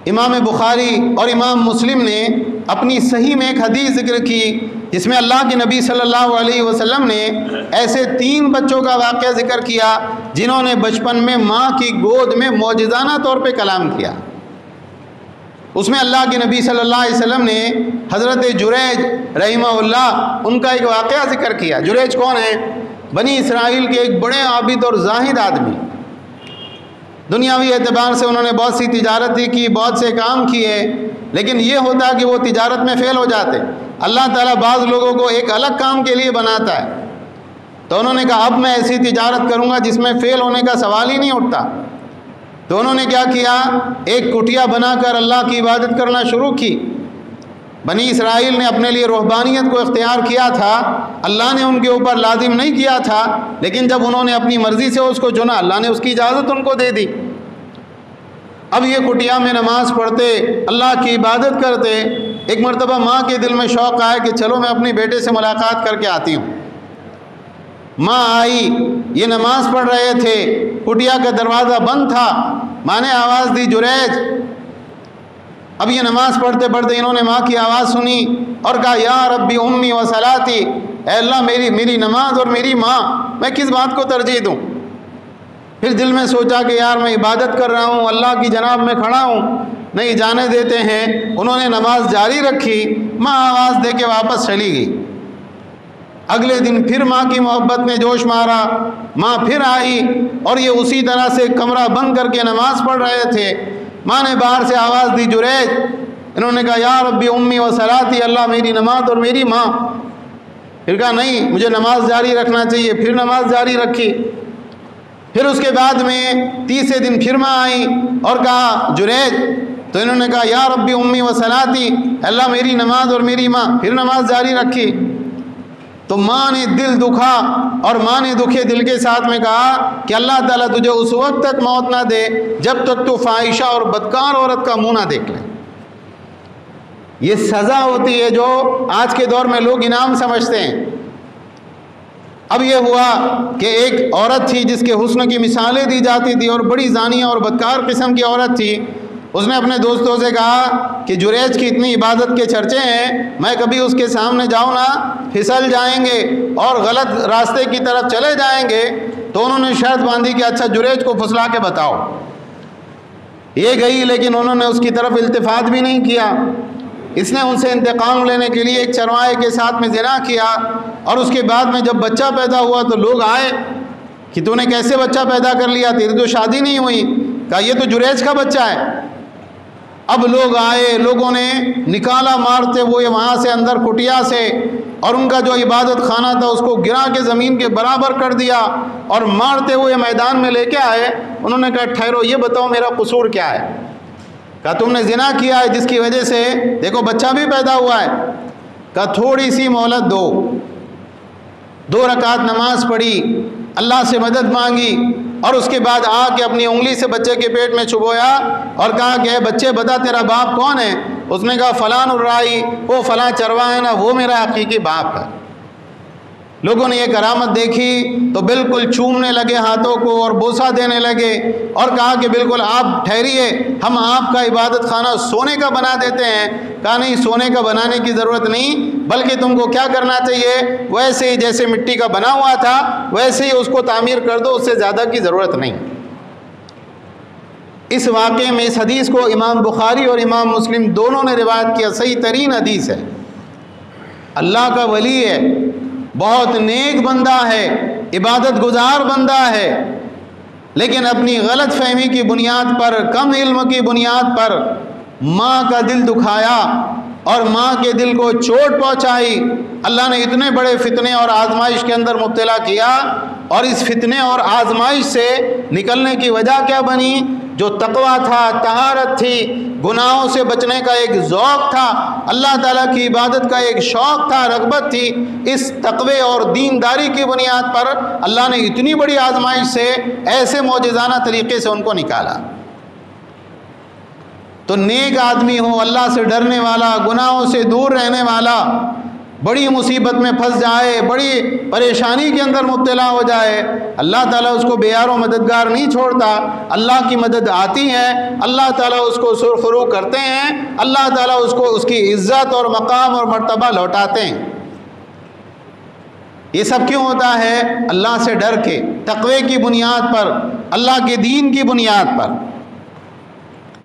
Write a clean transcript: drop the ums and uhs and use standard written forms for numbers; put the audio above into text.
امام بخاری اور امام مسلم نے اپنی صحیح میں ایک حدیث ذکر کی جس میں اللہ کے نبی صلی اللہ علیہ وسلم نے ایسے 3 بچوں کا واقعہ ذکر کیا جنہوں نے بچپن میں ماں کی گود میں معجزانہ طور پہ کلام کیا۔ اس میں اللہ کے نبی صلی اللہ علیہ وسلم نے حضرت جریج رحمہ اللہ ان کا ایک واقعہ ذکر کیا۔ جریج کون ہے؟ بنی اسرائیل کے ایک بڑے عابد اور زاہد آدمی، دنیاوی اعتبار سے انہوں نے بہت سی تجارتیں کی، بہت سے کام کیے، لیکن یہ ہوتا کہ وہ تجارت میں فیل ہو جاتے۔ اللہ تعالیٰ بعض لوگوں کو ایک الگ کام کے لیے بناتا ہے، تو انہوں نے کہا اب میں ایسی تجارت کروں گا جس میں فیل ہونے کا سوال ہی نہیں اٹھتا۔ تو انہوں نے کیا کیا؟ ایک کٹیا بنا کر اللہ کی عبادت کرنا شروع کی۔ بنی اسرائیل نے اپنے لیے رہبانیت کو اختیار کیا تھا، اللہ نے ان کے اوپر لازم نہیں کیا تھا، لیکن جب انہوں نے اپنی مرضی سے اس کو چنا، اللہ نے اس کی اجازت ان کو دے دی۔ اب یہ کٹیا میں نماز پڑھتے، اللہ کی عبادت کرتے۔ ایک مرتبہ ماں کے دل میں شوق آیا کہ چلو میں اپنے بیٹے سے ملاقات کر کے آتی ہوں۔ ماں آئی، یہ نماز پڑھ رہے تھے، کٹیا کا دروازہ بند تھا، ماں نے آواز دی جریج۔ اب یہ نماز پڑھتے پڑھتے انہوں نے ماں کی آواز سنی اور کہا یا ربی امی و صلاتی، اے اللہ میری نماز اور میری ماں، میں کس بات کو ترجیح دوں؟ پھر دل میں سوچا کہ یار میں عبادت کر رہا ہوں، اللہ کی جناب میں کھڑا ہوں، نہیں جانے دیتے ہیں۔ انہوں نے نماز جاری رکھی، ماں آواز دے کے واپس چلی گئی۔ اگلے دن پھر ماں کی محبت نے جوش مارا، ماں پھر آئی اور یہ اسی طرح سے کمرہ بند کر کے نماز پڑھ رہے تھے۔ ماں نے باہر سے آواز دی جریج، انہوں نے کہا یا ربی امی و صلاتی، اللہ میری نماز اور میری ماں۔ پھر کہا نہیں مجھے نماز جاری رکھنا چاہیے، پھر نماز جاری رکھی۔ پھر اس کے بعد میں تیسرے دن پھر ماں آئی اور کہا جریج، تو انہوں نے کہا یا ربی امی و صلاتی، اللہ میری نماز اور میری ماں، پھر نماز جاری رکھی۔ تو ماں نے دل دکھا اور ماں نے دکھے دل کے ساتھ میں کہا کہ اللہ تعالیٰ تجھے اس وقت تک موت نہ دے جب تک تو فاحشہ اور بدکار عورت کا منہ نہ دیکھ لے۔ یہ سزا ہوتی ہے جو آج کے دور میں لوگ انعام سمجھتے ہیں۔ اب یہ ہوا کہ ایک عورت تھی جس کے حسن کی مثالیں دی جاتی تھی اور بڑی زانیہ اور بدکار قسم کی عورت تھی۔ اس نے اپنے دوستوں سے کہا کہ جریج کی اتنی عبادت کے چرچے ہیں، میں کبھی اس کے سامنے جاؤں نا پھسل جائیں گے اور غلط راستے کی طرف چلے جائیں گے۔ تو انہوں نے شرط باندھی کہ اچھا جریج کو پھسلا کے بتاؤ۔ یہ گئی لیکن انہوں نے اس کی طرف التفات بھی نہیں کیا۔ اس نے ان سے انتقام لینے کے لیے ایک چرواہے کے ساتھ میں زنا کیا، اور اس کے بعد میں جب بچہ پیدا ہوا تو لوگ آئے کہ تو نے کیسے بچہ پیدا کر لیا، تیری تو شادی نہیں ہوئی۔ کہا یہ تو جریج کا بچہ ہے۔ اب لوگ آئے، لوگوں نے نکالا مارتے ہوئے وہاں سے اندر کٹیا سے، اور ان کا جو عبادت خانہ تھا اس کو گرا کے زمین کے برابر کر دیا اور مارتے ہوئے میدان میں لے کے آئے۔ انہوں نے کہا ٹھہرو، یہ بتاؤ میرا قصور کیا ہے؟ کہا تم نے زنا کیا ہے جس کی وجہ سے دیکھو بچہ بھی پیدا ہوا ہے۔ کہا تھوڑی سی مہلت دو۔ 2 رکعت نماز پڑھی، اللہ سے مدد مانگی، اور اس کے بعد آ کے اپنی انگلی سے بچے کے پیٹ میں چبویا اور کہا کہ اے بچے بتا تیرا باپ کون ہے؟ اس نے کہا فلان الرائی، وہ فلاں چرواہا ہے نا، وہ میرا حقیقی باپ ہے۔ لوگوں نے یہ کرامت دیکھی تو بالکل چومنے لگے ہاتھوں کو اور بوسہ دینے لگے اور کہا کہ بالکل آپ ٹھہریے، ہم آپ کا عبادت خانہ سونے کا بنا دیتے ہیں۔ کہا نہیں، سونے کا بنانے کی ضرورت نہیں، بلکہ تم کو کیا کرنا چاہیے، ویسے ہی جیسے مٹی کا بنا ہوا تھا ویسے ہی اس کو تعمیر کر دو، اس سے زیادہ کی ضرورت نہیں۔ اس واقعے میں اس حدیث کو امام بخاری اور امام مسلم دونوں نے روایت کیا، صحیح ترین حدیث ہے۔ اللہ کا ولی ہے، بہت نیک بندہ ہے، عبادت گزار بندہ ہے، لیکن اپنی غلط فہمی کی بنیاد پر، کم علم کی بنیاد پر ماں کا دل دکھایا اور ماں کے دل کو چوٹ پہنچائی۔ اللہ نے اتنے بڑے فتنے اور آزمائش کے اندر مبتلا کیا، اور اس فتنے اور آزمائش سے نکلنے کی وجہ کیا بنی؟ جو تقویٰ تھا، طہارت تھی، گناہوں سے بچنے کا ایک ذوق تھا، اللہ تعالیٰ کی عبادت کا ایک شوق تھا، رغبت تھی، اس تقوی اور دینداری کی بنیاد پر اللہ نے اتنی بڑی آزمائش سے ایسے معجزانہ طریقے سے ان کو نکالا۔ تو نیک آدمی ہو، اللہ سے ڈرنے والا، گناہوں سے دور رہنے والا، بڑی مصیبت میں پھنس جائے، بڑی پریشانی کے اندر مبتلا ہو جائے، اللہ تعالیٰ اس کو بے یار و مددگار نہیں چھوڑتا، اللہ کی مدد آتی ہے، اللہ تعالیٰ اس کو سرخرو کرتے ہیں، اللہ تعالیٰ اس کو اس کی عزت اور مقام اور مرتبہ لوٹاتے ہیں۔ یہ سب کیوں ہوتا ہے؟ اللہ سے ڈر کے، تقوی کی بنیاد پر، اللہ کے دین کی بنیاد پر۔